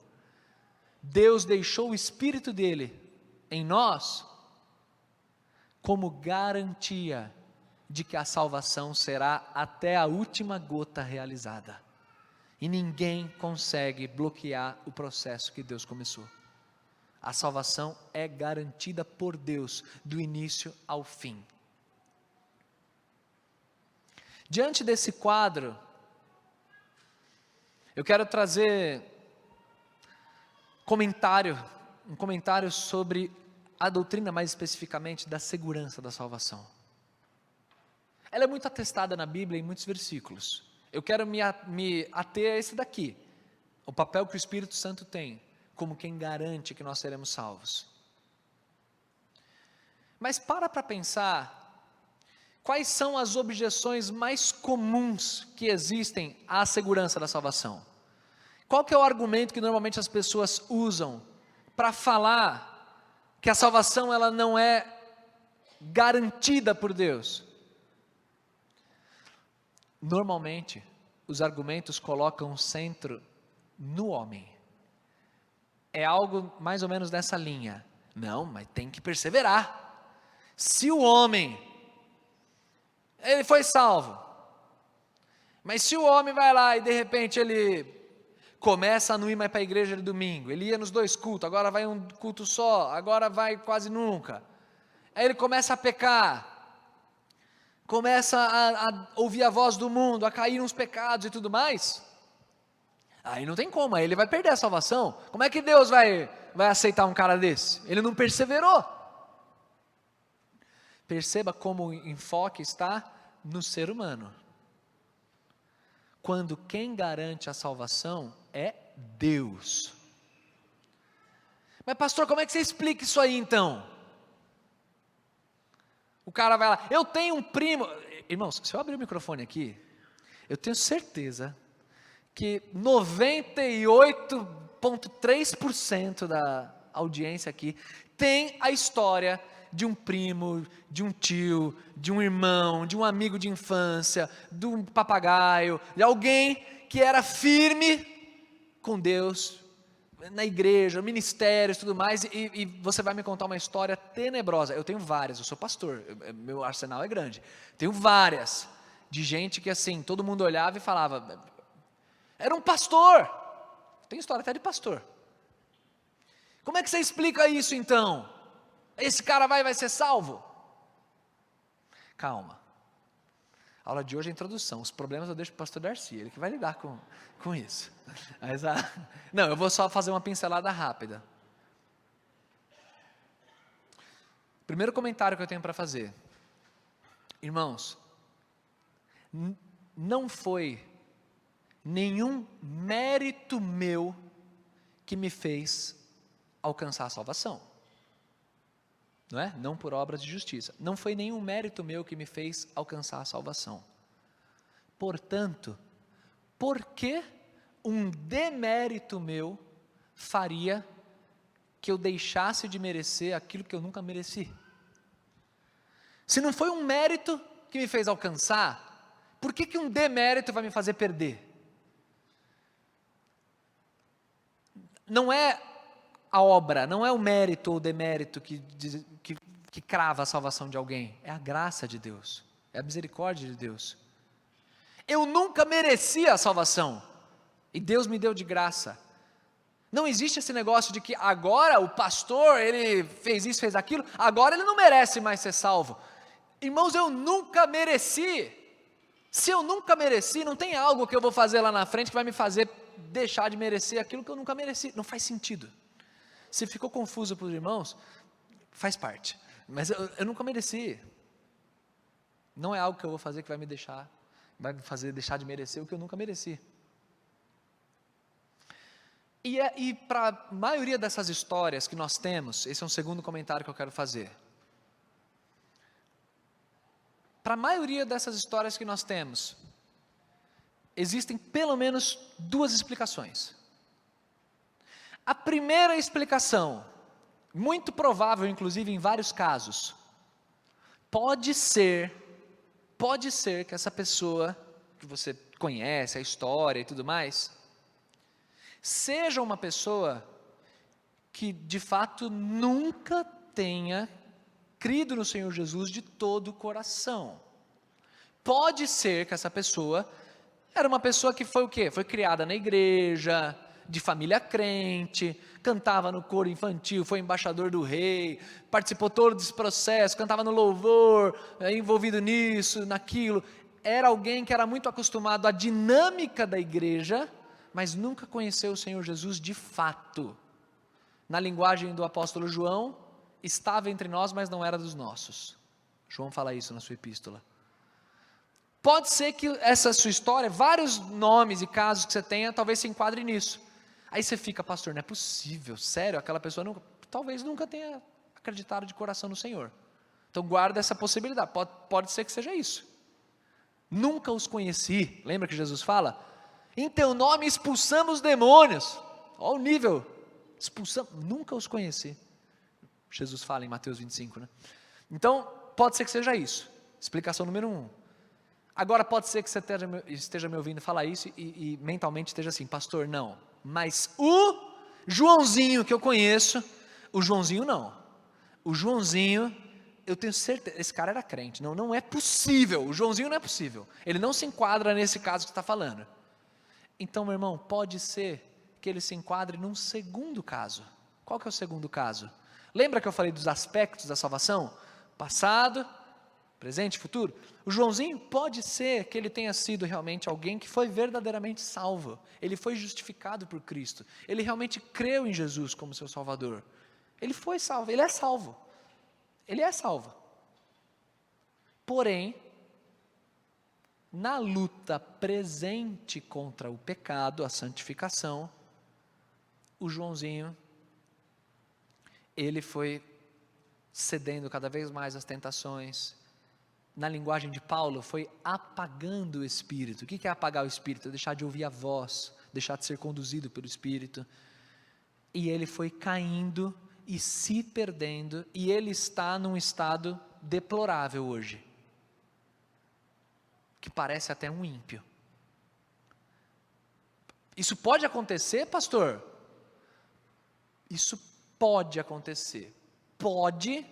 Deus deixou o Espírito dele em nós como garantia de que a salvação será até a última gota realizada. E ninguém consegue bloquear o processo que Deus começou. A salvação é garantida por Deus, do início ao fim. Diante desse quadro, eu quero trazer um comentário sobre a doutrina, mais especificamente da segurança da salvação. Ela é muito atestada na Bíblia em muitos versículos. Eu quero me ater a esse daqui, o papel que o Espírito Santo tem, como quem garante que nós seremos salvos. Mas para pensar, quais são as objeções mais comuns que existem à segurança da salvação? Qual que é o argumento que normalmente as pessoas usam para falar que a salvação ela não é garantida por Deus? Normalmente, os argumentos colocam o centro no homem. É algo mais ou menos dessa linha. Não, mas tem que perseverar. Se o homem, ele foi salvo, mas se o homem vai lá e de repente ele começa a não ir mais para a igreja de domingo, ele ia nos 2 cultos, agora vai um culto só, agora vai quase nunca, aí ele começa a pecar, começa a ouvir a voz do mundo, a cair nos pecados e tudo mais, aí não tem como, aí ele vai perder a salvação. Como é que Deus vai aceitar um cara desse? Ele não perseverou. Perceba como o enfoque está no ser humano, quando quem garante a salvação é Deus. Mas pastor, como é que você explica isso aí então? O cara vai lá, eu tenho um primo, irmãos, se eu abrir o microfone aqui, eu tenho certeza que 98,3% da audiência aqui tem a história de um primo, de um tio, de um irmão, de um amigo de infância, de um papagaio, de alguém que era firme com Deus, na igreja, ministérios e tudo mais, e você vai me contar uma história tenebrosa. Eu tenho várias, eu sou pastor, meu arsenal é grande, tenho várias, de gente que assim, todo mundo olhava e falava, era um pastor, tem história até de pastor. Como é que você explica isso então? Esse cara vai ser salvo? Calma. A aula de hoje é a introdução. Os problemas eu deixo para o pastor Darcy, ele que vai lidar com isso. Mas, não, eu vou só fazer uma pincelada rápida. Primeiro comentário que eu tenho para fazer. Irmãos, não foi nenhum mérito meu que me fez alcançar a salvação. Não é? Não por obras de justiça. Não foi nenhum mérito meu que me fez alcançar a salvação. Portanto, por que um demérito meu faria que eu deixasse de merecer aquilo que eu nunca mereci? Se não foi um mérito que me fez alcançar, por que um demérito vai me fazer perder? Não é a obra, não é o mérito ou o demérito que crava a salvação de alguém, é a graça de Deus, é a misericórdia de Deus. Eu nunca merecia a salvação, e Deus me deu de graça. Não existe esse negócio de que agora o pastor, ele fez isso, fez aquilo, agora ele não merece mais ser salvo. Irmãos, eu nunca mereci. Se eu nunca mereci, não tem algo que eu vou fazer lá na frente que vai me fazer deixar de merecer aquilo que eu nunca mereci. Não faz sentido. Se ficou confuso para os irmãos, faz parte. Mas eu nunca mereci. Não é algo que eu vou fazer que vai me fazer deixar de merecer o que eu nunca mereci. E para a maioria dessas histórias que nós temos, esse é um segundo comentário que eu quero fazer. Para a maioria dessas histórias que nós temos, existem pelo menos duas explicações. A primeira explicação, muito provável, inclusive em vários casos, pode ser que essa pessoa, que você conhece, a história e tudo mais, seja uma pessoa que de fato nunca tenha crido no Senhor Jesus de todo o coração. Pode ser que essa pessoa era uma pessoa que foi o quê? Foi criada na igreja, de família crente, cantava no coro infantil, foi embaixador do rei, participou todo desse processo, cantava no louvor, envolvido nisso, naquilo. Era alguém que era muito acostumado à dinâmica da igreja, mas nunca conheceu o Senhor Jesus de fato. Na linguagem do apóstolo João, estava entre nós, mas não era dos nossos. João fala isso na sua epístola. Pode ser que essa sua história, vários nomes e casos que você tenha, talvez se enquadre nisso. Aí você fica, pastor, não é possível, sério, aquela pessoa talvez nunca tenha acreditado de coração no Senhor. Então guarda essa possibilidade, pode ser que seja isso. Nunca os conheci, lembra que Jesus fala? Em teu nome expulsamos demônios. Olha o nível. Nunca os conheci. Jesus fala em Mateus 25, né? Então, pode ser que seja isso. Explicação número 1. Agora, pode ser que você esteja me ouvindo falar isso e mentalmente esteja assim, pastor, não. Mas o Joãozinho que eu conheço, o Joãozinho não. O Joãozinho, eu tenho certeza, esse cara era crente. Não é possível. O Joãozinho não é possível. Ele não se enquadra nesse caso que você está falando. Então, meu irmão, pode ser que ele se enquadre num segundo caso. Qual que é o segundo caso? Lembra que eu falei dos aspectos da salvação? Passado, presente e futuro? O Joãozinho pode ser que ele tenha sido realmente alguém que foi verdadeiramente salvo. Ele foi justificado por Cristo. Ele realmente creu em Jesus como seu Salvador. Ele foi salvo, ele é salvo. Ele é salvo. Porém, na luta presente contra o pecado, a santificação, o Joãozinho, ele foi cedendo cada vez mais às tentações. Na linguagem de Paulo, foi apagando o Espírito. O que é apagar o Espírito? É deixar de ouvir a voz, deixar de ser conduzido pelo Espírito. E ele foi caindo e se perdendo, e ele está num estado deplorável hoje, que parece até um ímpio. Isso pode acontecer, pastor? Isso pode acontecer. Pode,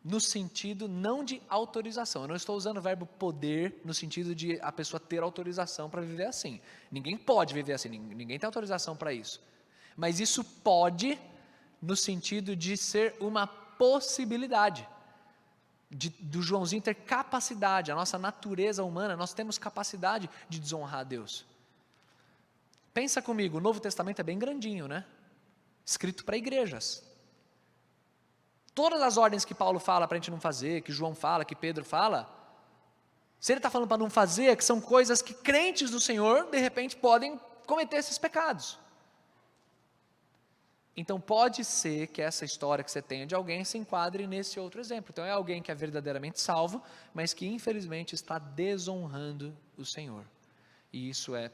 no sentido não de autorização. Eu não estou usando o verbo poder no sentido de a pessoa ter autorização para viver assim. Ninguém pode viver assim, ninguém tem autorização para isso. Mas isso pode, no sentido de ser uma possibilidade. Do Joãozinho ter capacidade, a nossa natureza humana, nós temos capacidade de desonrar a Deus. Pensa comigo, o Novo Testamento é bem grandinho, né? Escrito para igrejas. Todas as ordens que Paulo fala para a gente não fazer, que João fala, que Pedro fala, se ele está falando para não fazer, é que são coisas que crentes do Senhor, de repente, podem cometer esses pecados. Então pode ser que essa história que você tenha de alguém se enquadre nesse outro exemplo. Então é alguém que é verdadeiramente salvo, mas que infelizmente está desonrando o Senhor. E isso é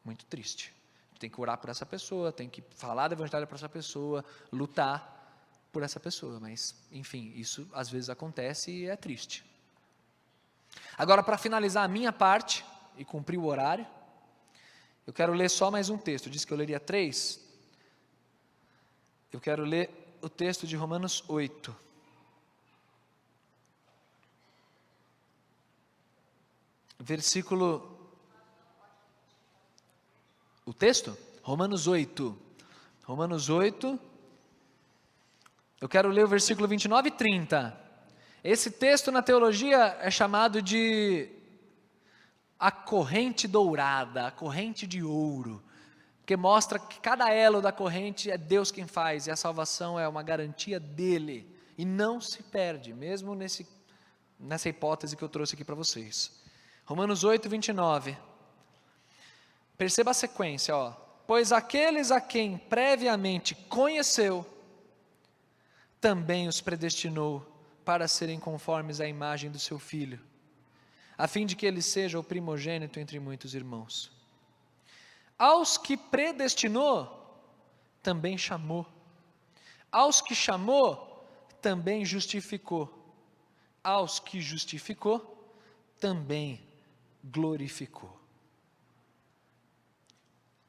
muito triste. Tem que orar por essa pessoa, tem que falar do evangelho para essa pessoa, lutar por essa pessoa. Mas, enfim, isso às vezes acontece e é triste. Agora, para finalizar a minha parte e cumprir o horário, eu quero ler só mais um texto. Eu disse que eu leria 3. Eu quero ler o texto de Romanos 8. Versículo... O texto? Romanos 8. Romanos 8. Eu quero ler o versículo 29 e 30. Esse texto na teologia é chamado de a corrente dourada, a corrente de ouro, que mostra que cada elo da corrente é Deus quem faz, e a salvação é uma garantia dele, e não se perde, mesmo nessa hipótese que eu trouxe aqui para vocês. Romanos 8, 29. Perceba a sequência, ó. Pois aqueles a quem previamente conheceu, também os predestinou para serem conformes à imagem do seu Filho, a fim de que ele seja o primogênito entre muitos irmãos. Aos que predestinou, também chamou. Aos que chamou, também justificou. Aos que justificou, também glorificou.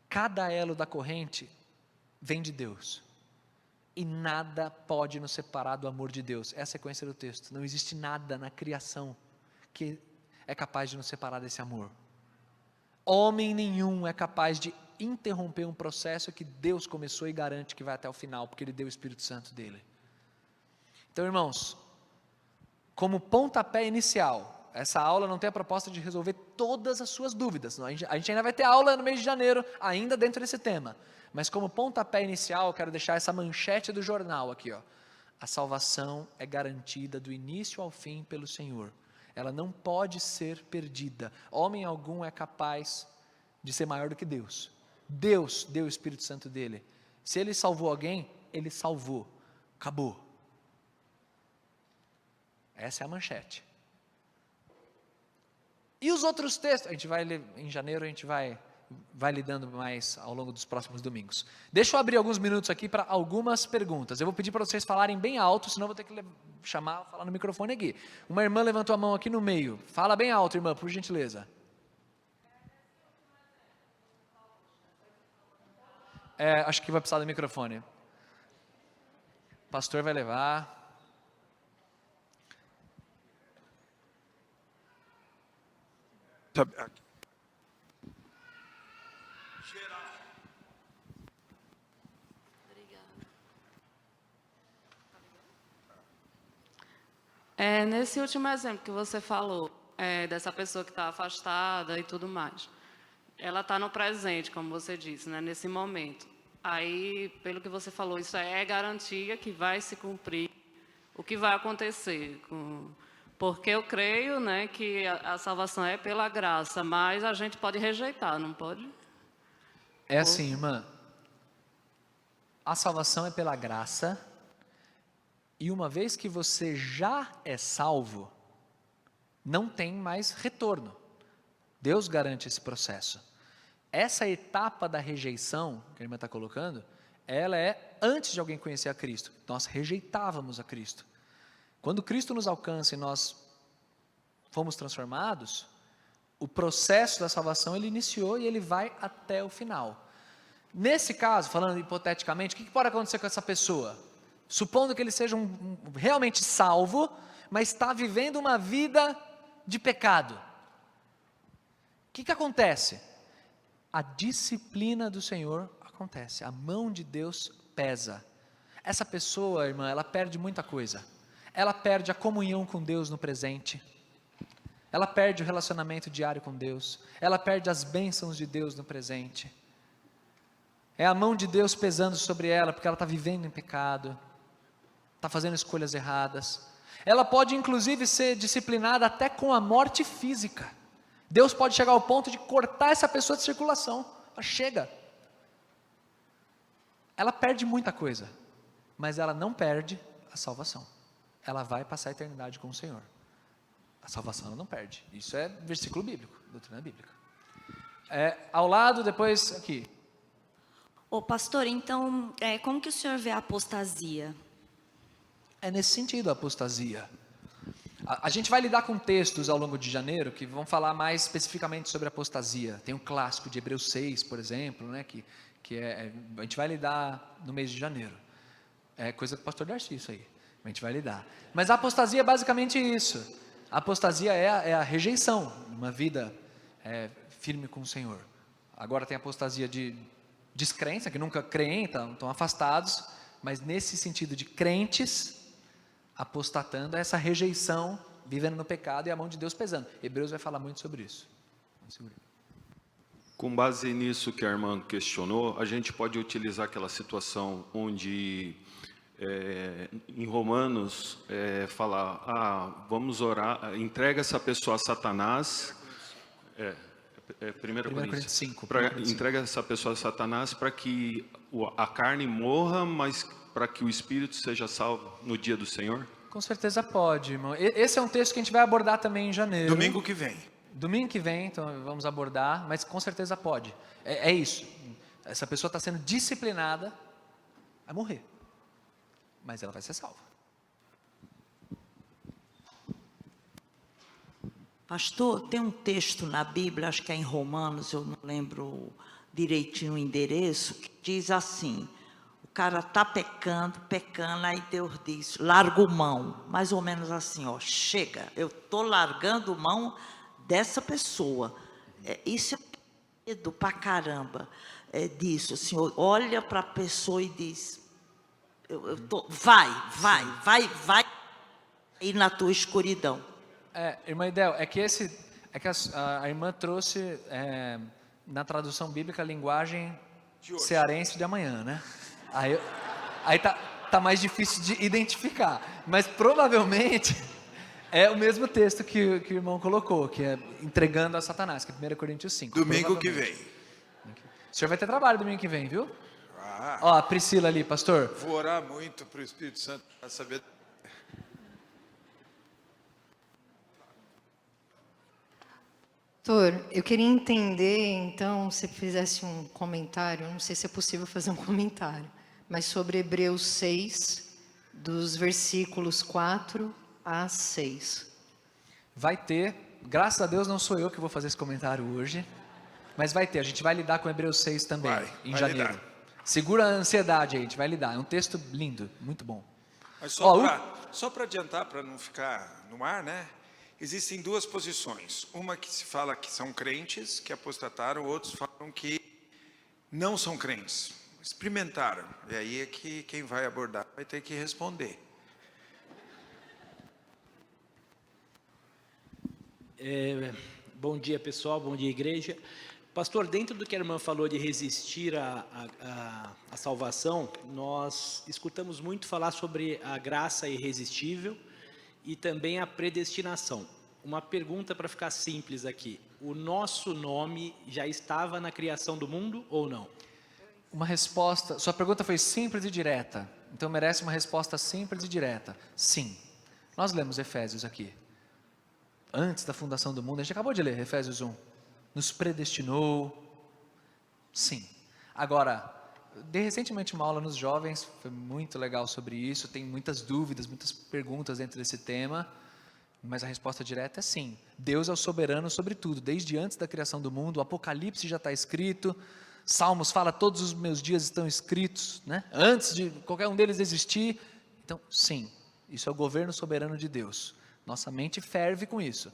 Cada elo da corrente vem de Deus. E nada pode nos separar do amor de Deus. É a sequência do texto. Não existe nada na criação que é capaz de nos separar desse amor. Homem nenhum é capaz de interromper um processo que Deus começou e garante que vai até o final, porque Ele deu o Espírito Santo dele. Então, irmãos, como pontapé inicial, essa aula não tem a proposta de resolver todas as suas dúvidas. A gente ainda vai ter aula no mês de janeiro, ainda dentro desse tema. Mas como pontapé inicial, eu quero deixar essa manchete do jornal aqui, ó. A salvação é garantida do início ao fim pelo Senhor. Ela não pode ser perdida. Homem algum é capaz de ser maior do que Deus. Deus deu o Espírito Santo dele. Se Ele salvou alguém, Ele salvou. Acabou. Essa é a manchete. E os outros textos? A gente vai ler em janeiro, a gente vai lidando mais ao longo dos próximos domingos. Deixa eu abrir alguns minutos aqui para algumas perguntas. Eu vou pedir para vocês falarem bem alto, senão eu vou ter que falar no microfone aqui. Uma irmã levantou a mão aqui no meio. Fala bem alto, irmã, por gentileza. Acho que vai precisar do microfone. O pastor vai levar. Nesse último exemplo que você falou, dessa pessoa que está afastada e tudo mais, ela está no presente, como você disse, né, nesse momento. Aí, pelo que você falou, isso é garantia que vai se cumprir o que vai acontecer. Porque eu creio, né, que a salvação é pela graça, mas a gente pode rejeitar, não pode? É assim, irmã. A salvação é pela graça. E uma vez que você já é salvo, não tem mais retorno. Deus garante esse processo. Essa etapa da rejeição, que a irmã está colocando, ela é antes de alguém conhecer a Cristo. Nós rejeitávamos a Cristo. Quando Cristo nos alcança e nós fomos transformados, o processo da salvação ele iniciou e ele vai até o final. Nesse caso, falando hipoteticamente, o que pode acontecer com essa pessoa? Supondo que ele seja realmente salvo, mas está vivendo uma vida de pecado. O que acontece? A disciplina do Senhor acontece, a mão de Deus pesa. Essa pessoa, irmã, ela perde muita coisa. Ela perde a comunhão com Deus no presente. Ela perde o relacionamento diário com Deus. Ela perde as bênçãos de Deus no presente. É a mão de Deus pesando sobre ela, porque ela está vivendo em pecado. Está fazendo escolhas erradas. Ela pode inclusive ser disciplinada até com a morte física. Deus pode chegar ao ponto de cortar essa pessoa de circulação. Ela chega. Ela perde muita coisa, mas ela não perde a salvação. Ela vai passar a eternidade com o Senhor. A salvação ela não perde. Isso é versículo bíblico, doutrina bíblica. Ao lado, depois aqui. Ô pastor, então, como que o senhor vê a apostasia? É nesse sentido a apostasia. A gente vai lidar com textos ao longo de janeiro que vão falar mais especificamente sobre apostasia. Tem um clássico de Hebreus 6, por exemplo, né, a gente vai lidar no mês de janeiro. É coisa do pastor Darcy isso aí. A gente vai lidar. Mas a apostasia é basicamente isso. A apostasia é a rejeição de uma vida firme com o Senhor. Agora tem a apostasia de descrença, que nunca creem, estão afastados, mas nesse sentido de crentes apostatando, essa rejeição, vivendo no pecado e a mão de Deus pesando. Hebreus vai falar muito sobre isso. Com base nisso que a irmã questionou, a gente pode utilizar aquela situação onde em Romanos fala, vamos orar, entrega essa pessoa a Satanás, 1 Coríntios 5, entrega essa pessoa a Satanás para que a carne morra, mas para que o espírito seja salvo no dia do Senhor? Com certeza pode, irmão. Esse é um texto que a gente vai abordar também em janeiro. Domingo que vem. Domingo que vem, então vamos abordar, mas com certeza pode. É isso. Essa pessoa está sendo disciplinada a morrer, mas ela vai ser salva. Pastor, tem um texto na Bíblia, acho que é em Romanos, eu não lembro direitinho o endereço, que diz assim: o cara está pecando, aí Deus diz, largo mão, mais ou menos assim, ó, chega, eu estou largando mão dessa pessoa. Isso é medo pra caramba disso. O Senhor olha para a pessoa e diz, vai ir na tua escuridão. Irmã Idel, é que a irmã trouxe na tradução bíblica a linguagem cearense de amanhã, né? Aí tá mais difícil de identificar, mas provavelmente é o mesmo texto que o irmão colocou, que é entregando a Satanás, que é 1 Coríntios 5. Domingo que vem. O senhor vai ter trabalho domingo que vem, viu? Ó, a Priscila ali, pastor. Vou orar muito para o Espírito Santo para saber. Pastor, eu queria entender, então, se fizesse um comentário, não sei se é possível fazer um comentário, mas sobre Hebreus 6, dos versículos 4 a 6. Vai ter, graças a Deus não sou eu que vou fazer esse comentário hoje, mas vai ter, a gente vai lidar com Hebreus 6 também, em janeiro. Lidar. Segura a ansiedade aí, a gente vai lidar, é um texto lindo, muito bom. Mas só para adiantar, para não ficar no ar, né? Existem duas posições. Uma que se fala que são crentes, que apostataram, outros falam que não são crentes, experimentaram. E aí é que quem vai abordar vai ter que responder. Bom dia, pessoal, bom dia, igreja. Pastor, dentro do que a irmã falou de resistir à salvação, nós escutamos muito falar sobre a graça irresistível e também a predestinação. Uma pergunta para ficar simples aqui: o nosso nome já estava na criação do mundo ou não? Uma resposta, sua pergunta foi simples e direta, então merece uma resposta simples e direta. Sim, nós lemos Efésios aqui. Antes da fundação do mundo, a gente acabou de ler Efésios 1. Nos predestinou, sim. Agora, dei recentemente uma aula nos jovens, foi muito legal sobre isso, tem muitas dúvidas, muitas perguntas dentro desse tema, mas a resposta direta é sim. Deus é o soberano sobre tudo, desde antes da criação do mundo, o Apocalipse já está escrito, Salmos fala, todos os meus dias estão escritos, né? Antes de qualquer um deles existir. Então, sim, isso é o governo soberano de Deus. Nossa mente ferve com isso,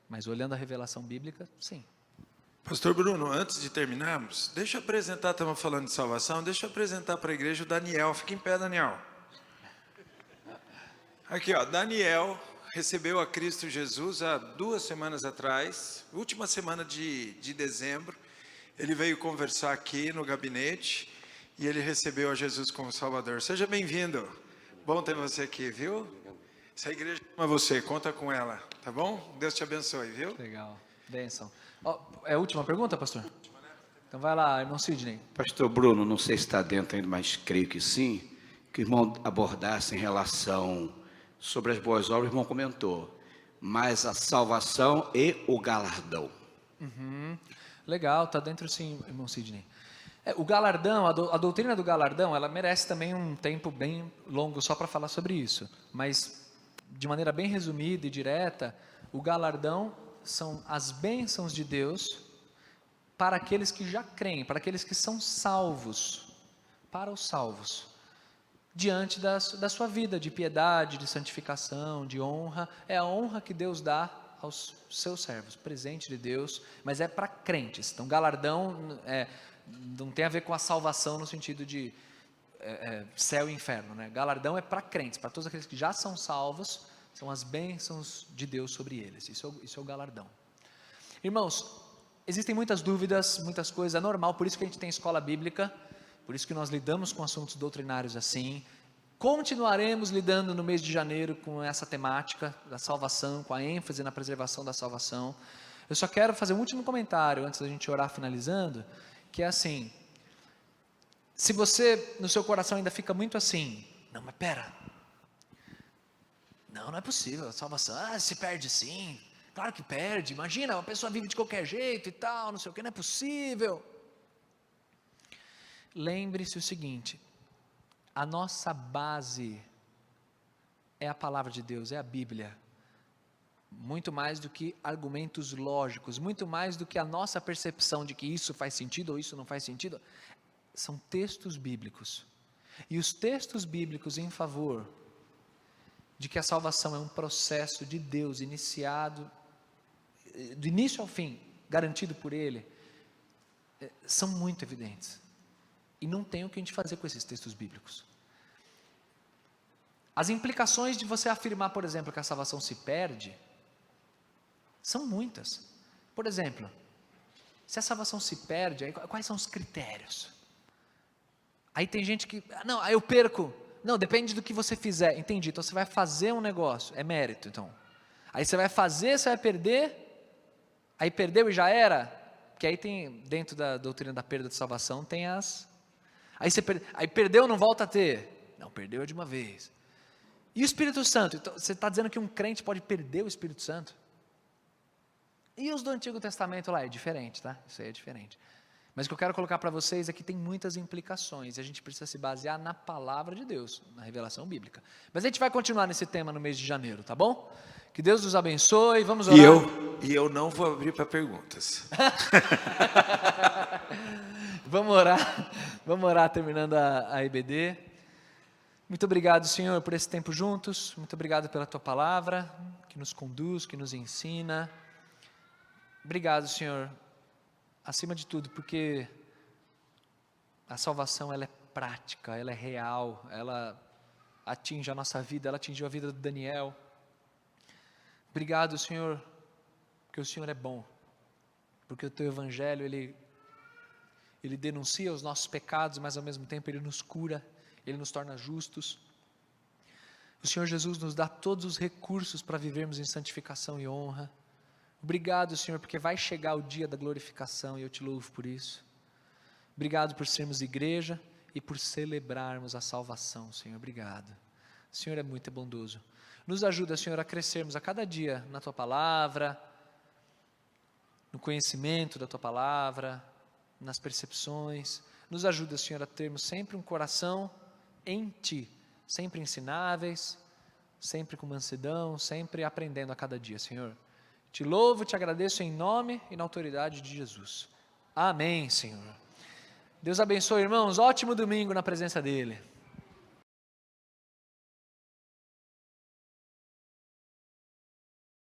mas olhando a revelação bíblica, sim. Pastor Bruno, antes de terminarmos, deixa eu apresentar, estamos falando de salvação, deixa eu apresentar para a igreja o Daniel. Fica em pé, Daniel. Aqui, ó, Daniel recebeu a Cristo Jesus há 2 semanas atrás, última semana de dezembro. Ele veio conversar aqui no gabinete e ele recebeu a Jesus como Salvador. Seja bem-vindo. Bom ter você aqui, viu? Essa igreja ama você, conta com ela, tá bom? Deus te abençoe, viu? Legal, bênção. É a última pergunta, pastor? Então vai lá, irmão Sidney. Pastor Bruno, não sei se está dentro ainda, mas creio que sim, que o irmão abordasse em relação sobre as boas obras, o irmão comentou, mas a salvação e o galardão. Legal, está dentro sim, irmão Sidney. O galardão, a doutrina do galardão, ela merece também um tempo bem longo só para falar sobre isso, mas de maneira bem resumida e direta, o galardão são as bênçãos de Deus para aqueles que já creem, para aqueles que são salvos, para os salvos, diante da sua vida de piedade, de santificação, de honra. É a honra que Deus dá aos seus servos, presente de Deus, mas é para crentes. Então, galardão não tem a ver com a salvação no sentido de céu e inferno, né? Galardão é para crentes, para todos aqueles que já são salvos, são as bênçãos de Deus sobre eles. Isso é o galardão. Irmãos, existem muitas dúvidas, muitas coisas, é normal, por isso que a gente tem escola bíblica, por isso que nós lidamos com assuntos doutrinários assim. Continuaremos lidando no mês de janeiro com essa temática da salvação, com a ênfase na preservação da salvação. Eu só quero fazer um último comentário antes da gente orar finalizando, que é assim: se você no seu coração ainda fica muito assim, não, mas pera, não é possível, a salvação, se perde sim, claro que perde, imagina, uma pessoa vive de qualquer jeito e tal, não sei o que, não é possível. Lembre-se o seguinte: a nossa base é a palavra de Deus, é a Bíblia, muito mais do que argumentos lógicos, muito mais do que a nossa percepção de que isso faz sentido ou isso não faz sentido, são textos bíblicos, e os textos bíblicos em favor de que a salvação é um processo de Deus iniciado, do início ao fim, garantido por Ele, são muito evidentes, e não tem o que a gente fazer com esses textos bíblicos. As implicações de você afirmar, por exemplo, que a salvação se perde, são muitas. Por exemplo, se a salvação se perde, aí quais são os critérios? Aí tem gente que, não, aí eu perco. Não, depende do que você fizer. Entendi, então você vai fazer um negócio, é mérito então. Aí você vai fazer, você vai perder, aí perdeu e já era. Porque aí tem, dentro da doutrina da perda de salvação, tem as... Aí perdeu, não volta a ter. Não, perdeu de uma vez. E o Espírito Santo? Então, você está dizendo que um crente pode perder o Espírito Santo? E os do Antigo Testamento lá? É diferente, tá? Isso aí é diferente. Mas o que eu quero colocar para vocês é que tem muitas implicações, e a gente precisa se basear na palavra de Deus, na revelação bíblica. Mas a gente vai continuar nesse tema no mês de janeiro, tá bom? Que Deus nos abençoe, vamos orar. E eu não vou abrir para perguntas. Vamos orar terminando a EBD. Muito obrigado, Senhor, por esse tempo juntos, muito obrigado pela Tua palavra, que nos conduz, que nos ensina. Obrigado, Senhor, acima de tudo, porque a salvação ela é prática, ela é real, ela atinge a nossa vida, ela atingiu a vida do Daniel. Obrigado, Senhor, porque o Senhor é bom, porque o Teu Evangelho, ele denuncia os nossos pecados, mas ao mesmo tempo Ele nos cura, Ele nos torna justos. O Senhor Jesus nos dá todos os recursos para vivermos em santificação e honra. Obrigado, Senhor, porque vai chegar o dia da glorificação e eu Te louvo por isso. Obrigado por sermos igreja e por celebrarmos a salvação, Senhor. Obrigado. O Senhor é muito bondoso. Nos ajuda, Senhor, a crescermos a cada dia na Tua palavra, no conhecimento da Tua palavra, nas percepções. Nos ajuda, Senhor, a termos sempre um coração em Ti, sempre ensináveis, sempre com mansidão, sempre aprendendo a cada dia, Senhor. Te louvo e Te agradeço em nome e na autoridade de Jesus. Amém, Senhor. Deus abençoe, irmãos. Ótimo domingo na presença dEle.